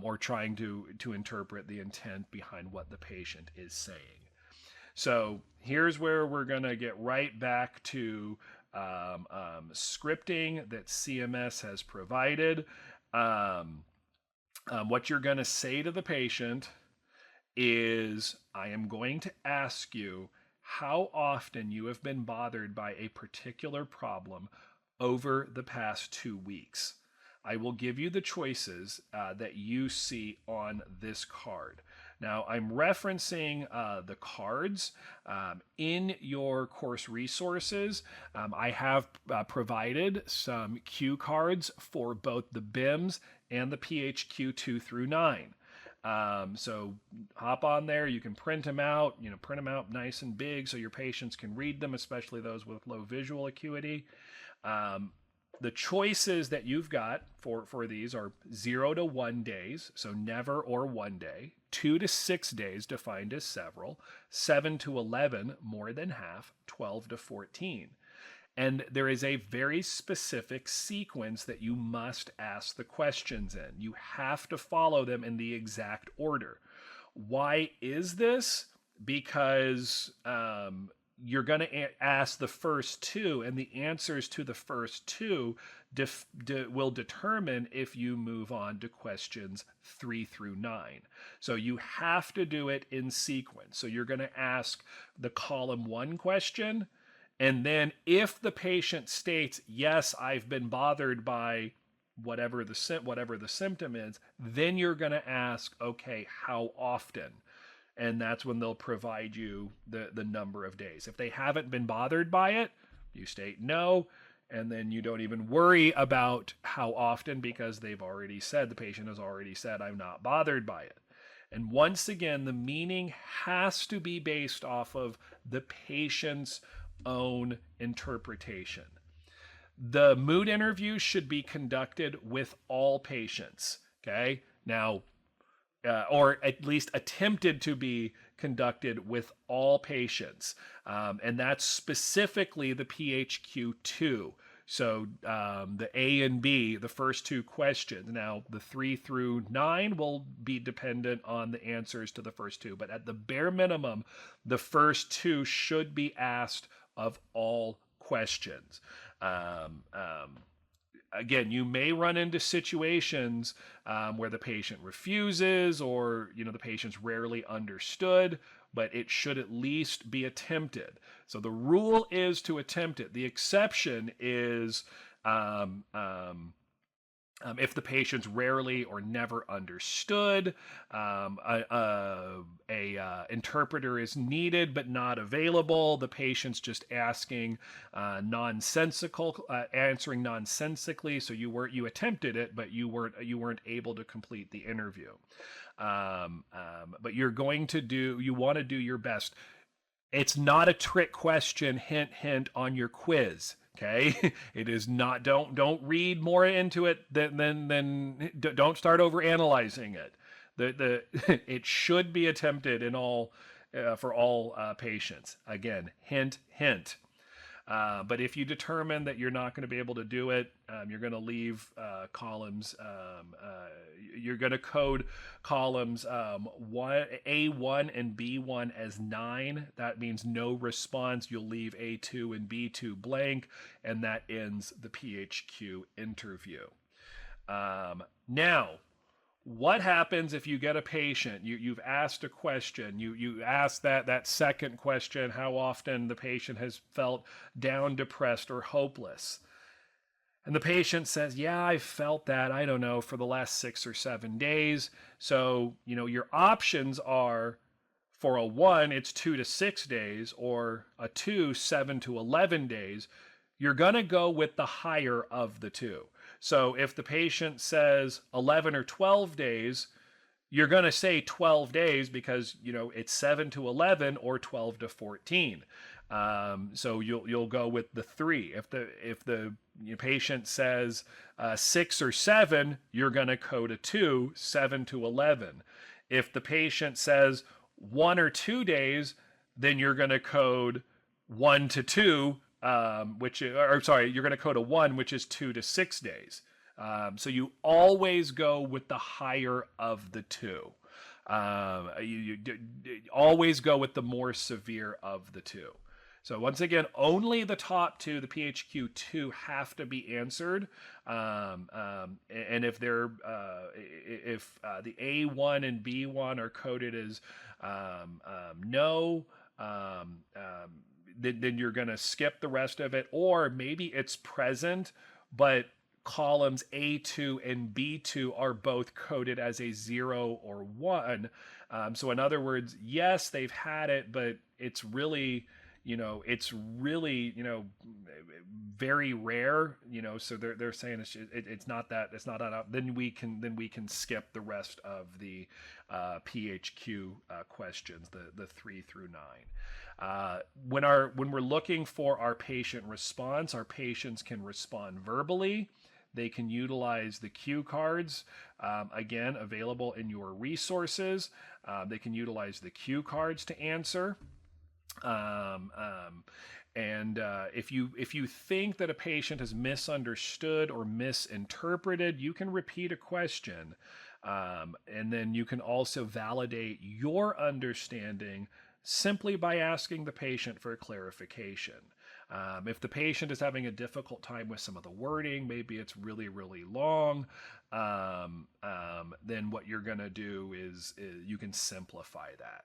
or trying to interpret the intent behind what the patient is saying. So here's where we're going to get right back to scripting that CMS has provided. What you're going to say to the patient is, I am going to ask you how often you have been bothered by a particular problem over the past 2 weeks. I will give you the choices that you see on this card. Now, I'm referencing the cards in your course resources. I have provided some cue cards for both the BIMS and the PHQ-2 through 9. So hop on there. You can print them out, print them out nice and big so your patients can read them, especially those with low visual acuity. The choices that you've got for these are 0 to 1 days, so never or 1 day, 2 to 6 days defined as several, 7 to 11, more than half, 12 to 14. And there is a very specific sequence that you must ask the questions in. You have to follow them in the exact order. Why is this? Because you're going to ask the first two, and the answers to the first two will determine if you move on to questions 3 through 9. So you have to do it in sequence. So you're going to ask the column 1 question, and then if the patient states, yes, I've been bothered by whatever the symptom is, then you're going to ask, okay, how often? And that's when they'll provide you the number of days. If they haven't been bothered by it, you state no, and then you don't even worry about how often, because the patient has already said, I'm not bothered by it. And once again, the meaning has to be based off of the patient's own interpretation. The mood interview should be conducted with all patients, okay? Now, or at least attempted to be conducted with all patients. And that's specifically the PHQ-2. So the A and B, the first two questions. Now, the 3 through 9 will be dependent on the answers to the first two. But at the bare minimum, the first two should be asked of all questions. Again, you may run into situations where the patient refuses, or the patient's rarely understood, but it should at least be attempted. So the rule is to attempt it. The exception is if the patient's rarely or never understood, interpreter is needed but not available, the patient's just asking answering nonsensically, so you attempted it, but you weren't able to complete the interview. But you want to do your best. It's not a trick question, hint, hint, on your quiz. Okay, it is not. Don't read more into it than don't start over analyzing it. It should be attempted in all for all patients. Again, hint, hint. But if you determine that you're not going to be able to do it, you're going to leave columns. You're going to code columns A1 and B1 as 9. That means no response. You'll leave A2 and B2 blank, and that ends the PHQ interview. Now, what happens if you get a patient, you've asked a question, you ask that second question, how often the patient has felt down, depressed, or hopeless? And the patient says, yeah, I've felt that, I don't know, for the last 6 or 7 days. So, your options are, for a 1, it's 2 to 6 days, or a 2, 7 to 11 days. You're going to go with the higher of the two. So if the patient says 11 or 12 days, you're going to say 12 days because, it's 7 to 11 or 12 to 14. So you'll go with the 3. If the patient says 6 or 7, you're going to code a 2, 7 to 11. If the patient says 1 or 2 days, then you're going to code 1 to 2. You're going to code a 1, which is 2 to 6 days. So you always go with the higher of the two. You always go with the more severe of the two. So once again, only the top two, the PHQ-2, have to be answered. And if they're if the A1 and B1 are coded as no, then you're going to skip the rest of it. Or maybe it's present, but columns A2 and B2 are both coded as a 0 or 1. So in other words, yes, they've had it, but it's really, very rare, so they're saying it's not that, then we can skip the rest of the PHQ questions, the 3 through 9. When we're looking for our patient response, our patients can respond verbally. They can utilize the cue cards, again, available in your resources. They can utilize the cue cards to answer. If you think that a patient has misunderstood or misinterpreted, you can repeat a question. And then you can also validate your understanding simply by asking the patient for clarification. If the patient is having a difficult time with some of the wording, maybe it's really, really long, then what you're going to do is you can simplify that.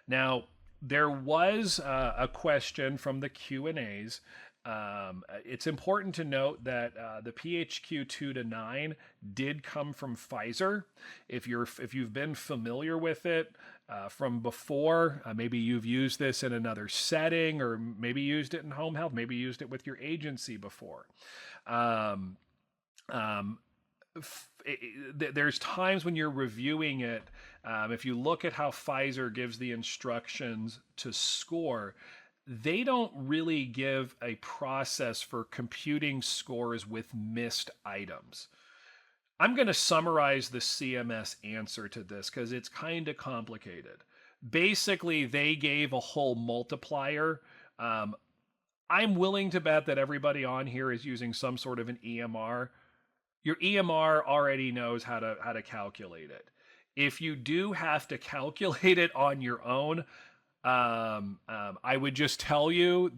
Now, there was a question from the Q&As. It's important to note that the PHQ 2 to 9 did come from Pfizer. If you've been familiar with it from before, maybe you've used this in another setting, or maybe used it in home health, maybe used it with your agency before. There's times when you're reviewing it, if you look at how Pfizer gives the instructions to score, they don't really give a process for computing scores with missed items. I'm going to summarize the CMS answer to this because it's kind of complicated. Basically, they gave a whole multiplier. I'm willing to bet that everybody on here is using some sort of an EMR. Your EMR already knows how to calculate it. If you do have to calculate it on your own, I would just tell you,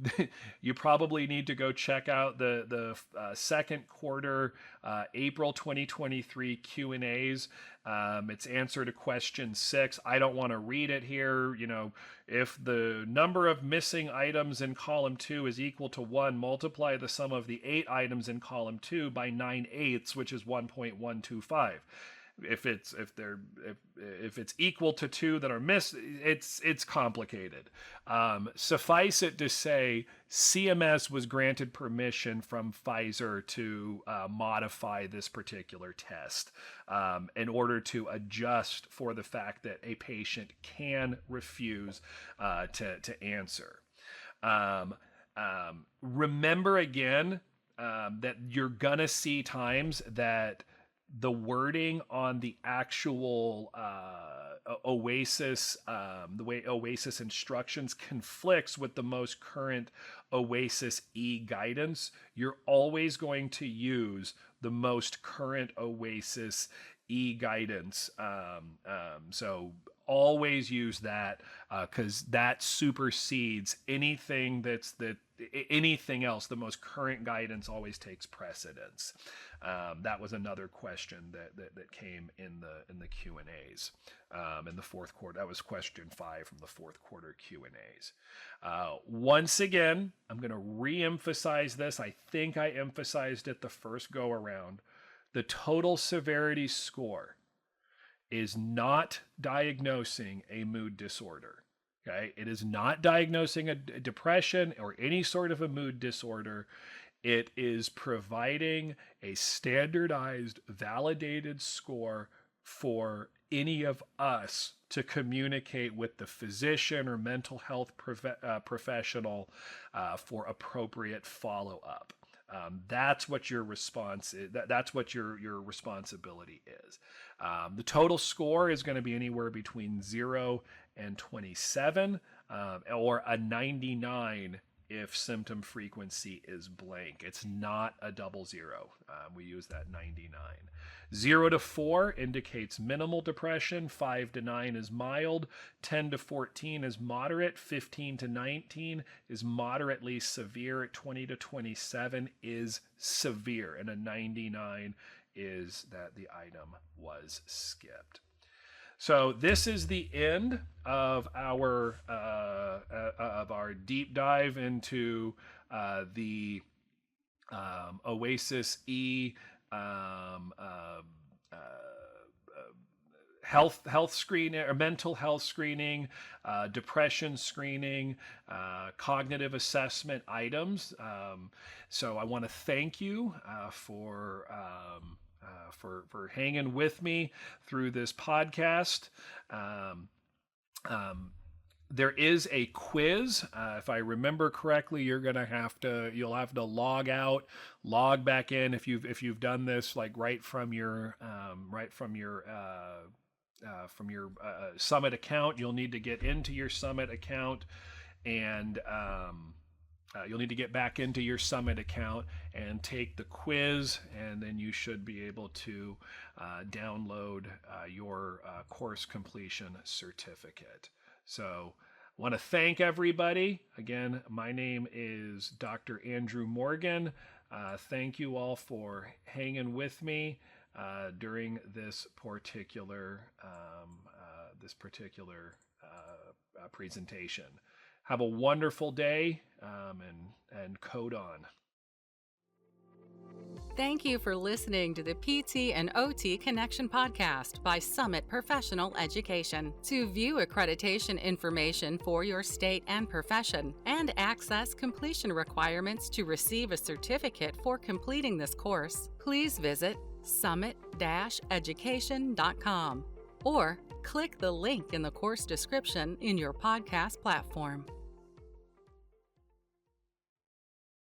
you probably need to go check out the second quarter April 2023 Q&As. It's answer to question 6. I don't want to read it here. You know, if the number of missing items in column 2 is equal to 1, multiply the sum of the 8 items in column 2 by 9/8, which is 1.125. If it's equal to 2 that are missed, it's complicated. Suffice it to say, CMS was granted permission from Pfizer to modify this particular test in order to adjust for the fact that a patient can refuse to answer. Remember again that you're gonna see times that the wording on the actual OASIS, the way OASIS instructions conflicts with the most current OASIS-E guidance. You're always going to use the most current OASIS-E guidance. So always use that because that supersedes anything anything else. The most current guidance always takes precedence. That was another question that came in the Q&As in the fourth quarter. That was question 5 from the fourth quarter Q&As. Once again, I'm going to re-emphasize this. I think I emphasized it the first go around. The total severity score is not diagnosing a mood disorder. Okay, it is not diagnosing a depression or any sort of a mood disorder. It is providing a standardized, validated score for any of us to communicate with the physician or mental health professional for appropriate follow-up. That's what your response is. That's what your responsibility is. The total score is going to be anywhere between 0 and 27, or a 99 if symptom frequency is blank. It's not a 00. We use that 99. 0 to 4 indicates minimal depression. 5 to 9 is mild. 10 to 14 is moderate. 15 to 19 is moderately severe. 20 to 27 is severe. And a 99 is that the item was skipped. So this is the end of our deep dive into the OASIS-E health screening or mental health screening, depression screening, cognitive assessment items. So I want to thank you for hanging with me through this podcast. There is a quiz. If I remember correctly, you'll have to log out, log back in. If you've done this like right from your Summit account, you'll need to get into your Summit account, and you'll need to get back into your Summit account and take the quiz, and then you should be able to download your course completion certificate. So Want to thank everybody. Again, my name is Dr. Andrew Morgan. Thank you all for hanging with me during this particular presentation. Have a wonderful day and code on. Thank you for listening to the PT and OT Connection podcast by Summit Professional Education. To view accreditation information for your state and profession and access completion requirements to receive a certificate for completing this course, please visit summit-education.com or click the link in the course description in your podcast platform.